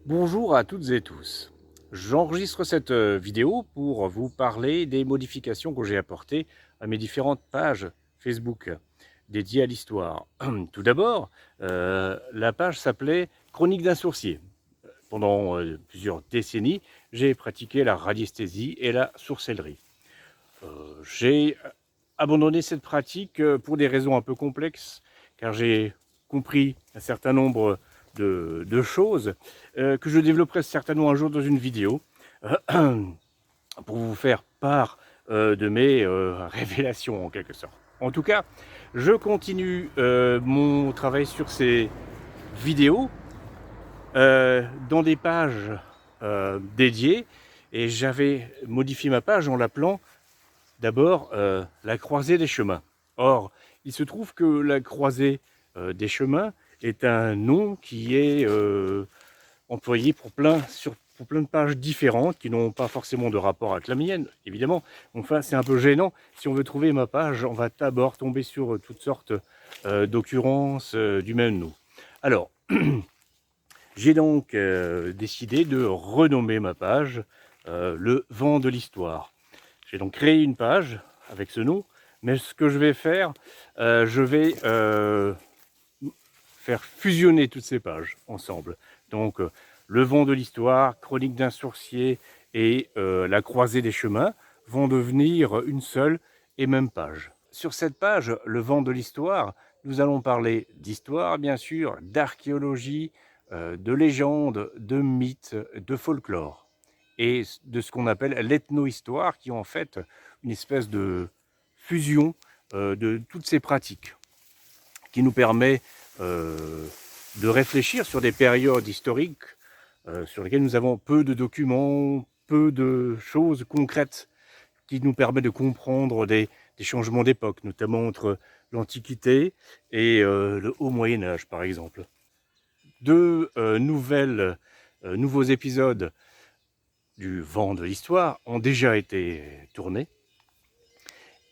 Bonjour à toutes et tous. J'enregistre cette vidéo pour vous parler des modifications que j'ai apportées à mes différentes pages Facebook dédiées à l'histoire. Tout d'abord, la page s'appelait Chronique d'un sourcier. Pendant plusieurs décennies, j'ai pratiqué la radiesthésie et la sorcellerie. J'ai abandonné cette pratique pour des raisons un peu complexes, car j'ai compris un certain nombre de choses que je développerai certainement un jour dans une vidéo pour vous faire part de mes révélations en quelque sorte. En tout cas, je continue mon travail sur ces vidéos dans des pages dédiées, et j'avais modifié ma page en l'appelant d'abord, la croisée des chemins. Or, il se trouve que la croisée des chemins est un nom qui est employé pour plein de pages différentes qui n'ont pas forcément de rapport avec la mienne, évidemment. Enfin, c'est un peu gênant. Si on veut trouver ma page, on va d'abord tomber sur toutes sortes d'occurrences du même nom. Alors, j'ai donc décidé de renommer ma page Le vent de l'histoire. J'ai donc créé une page avec ce nom, mais ce que je vais faire, je vais faire fusionner toutes ces pages ensemble. Donc, le vent de l'histoire, chronique d'un sorcier et la croisée des chemins vont devenir une seule et même page. Sur cette page, le vent de l'histoire, nous allons parler d'histoire, bien sûr, d'archéologie, de légendes, de mythes, de folklore et de ce qu'on appelle l'ethno-histoire, qui est en fait une espèce de fusion de toutes ces pratiques, qui nous permet de réfléchir sur des périodes historiques sur lesquelles nous avons peu de documents, peu de choses concrètes, qui nous permettent de comprendre des changements d'époque, notamment entre l'Antiquité et le Haut Moyen-Âge, par exemple. Deux nouveaux épisodes du vent de l'histoire ont déjà été tournés.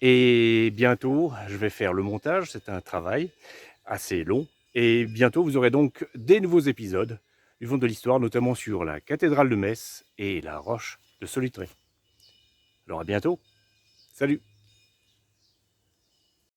Et bientôt, je vais faire le montage, c'est un travail assez long. Et bientôt, vous aurez donc des nouveaux épisodes du vent de l'histoire, notamment sur la cathédrale de Metz et la roche de Solutré. Alors à bientôt, salut!